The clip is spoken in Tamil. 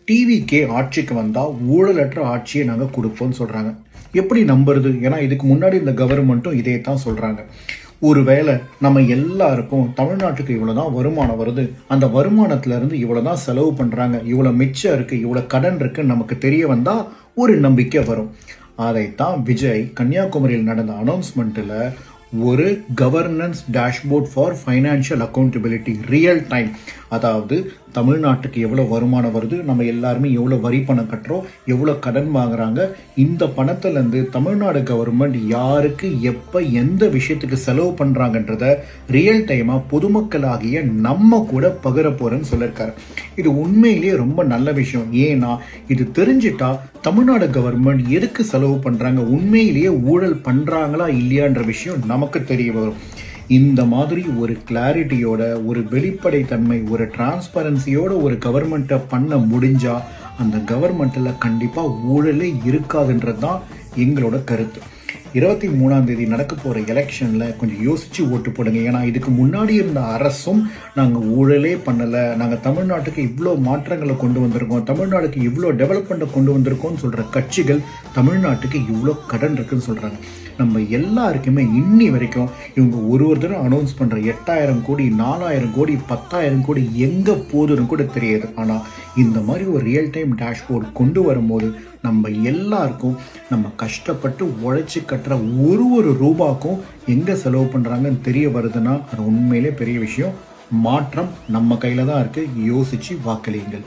டிவிகே ஆட்சிக்கு வந்தால் ஊழலற்ற ஆட்சியை நாங்கள் கொடுப்போம்னு சொல்கிறாங்க. எப்படி நம்புறது? ஏன்னா இதுக்கு முன்னாடி இந்த கவர்மெண்ட்டும் இதே தான் சொல்கிறாங்க. ஒருவேளை நம்ம எல்லாருக்கும் தமிழ்நாட்டுக்கு இவ்வளோ தான் வருமானம் வருது, அந்த வருமானத்திலேருந்து இவ்வளோ தான் செலவு பண்ணுறாங்க, இவ்வளோ மிச்சம் இருக்குது, இவ்வளோ கடன் இருக்குன்னு நமக்கு தெரிய வந்தால் ஒரு நம்பிக்கை வரும். அதைத்தான் விஜய் கன்னியாகுமரியில் நடந்த அனௌன்ஸ்மெண்ட்டில் ஒரு governance dashboard for financial accountability real time, அதாவது தமிழ்நாட்டுக்கு எவ்வளோ வருமானம் வருது, நம்ம எல்லாருமே எவ்வளோ வரி பணம் கட்டுறோம், எவ்வளோ கடன் வாங்குறாங்க, இந்த பணத்துலேருந்து தமிழ்நாடு கவர்மெண்ட் யாருக்கு எப்போ எந்த விஷயத்துக்கு செலவு பண்ணுறாங்கன்றத ரியல் டைமாக பொதுமக்களாகிய நம்ம கூட பகிர போகிறேன்னு சொல்லியிருக்காரு. இது உண்மையிலேயே ரொம்ப நல்ல விஷயம். ஏன்னா இது தெரிஞ்சிட்டா தமிழ்நாடு கவர்மெண்ட் எதுக்கு செலவு பண்ணுறாங்க, உண்மையிலேயே ஊழல் பண்ணுறாங்களா இல்லையான்ற விஷயம் நமக்கு தெரிய வரும். இந்த மாதிரி ஒரு கிளாரிட்டியோட, ஒரு வெளிப்படைத்தன்மை, ஒரு டிரான்ஸ்பரன்சியோட ஒரு கவர்மெண்ட்டை பண்ண முடிஞ்சா அந்த கவர்மெண்ட்டில் கண்டிப்பாக ஊழலே இருக்காதுன்றது தான் எங்களோட கருத்து. 23ஆம் தேதி நடக்க போகிற எலெக்ஷனில் கொஞ்சம் யோசித்து ஓட்டு போடுங்க. ஏன்னா இதுக்கு முன்னாடி இருந்த அரசும் நாங்கள் ஊழலே பண்ணலை, நாங்கள் தமிழ்நாட்டுக்கு இவ்வளோ மாற்றங்களை கொண்டு வந்திருக்கோம், தமிழ்நாட்டுக்கு இவ்வளோ டெவலப்மெண்ட்டை கொண்டு வந்திருக்கோம்னு சொல்கிற கட்சிகள் தமிழ்நாட்டுக்கு இவ்வளோ கடன் இருக்குன்னு சொல்கிறாங்க. நம்ம எல்லாருக்குமே இன்னி வரைக்கும் இவங்க ஒரு தடவை அனௌன்ஸ் பண்ணுற 8000 கோடி, 4000 கோடி, 10,000 கோடி எங்கே போகுதுன்னு கூட தெரியாது. ஆனால் இந்த மாதிரி ஒரு ரியல் டைம் டேஷ்போர்ட் கொண்டு வரும்போது நம்ம எல்லாருக்கும் நம்ம கஷ்டப்பட்டு உழைச்சி கட்டுற ஒரு ரூபாக்கும் எங்கே செலவு பண்ணுறாங்கன்னு தெரிய வருதுன்னா அது உண்மையிலே பெரிய விஷயம். மாற்றம் நம்ம கையில் தான் இருக்குது. யோசித்து வாக்களியுங்கள்.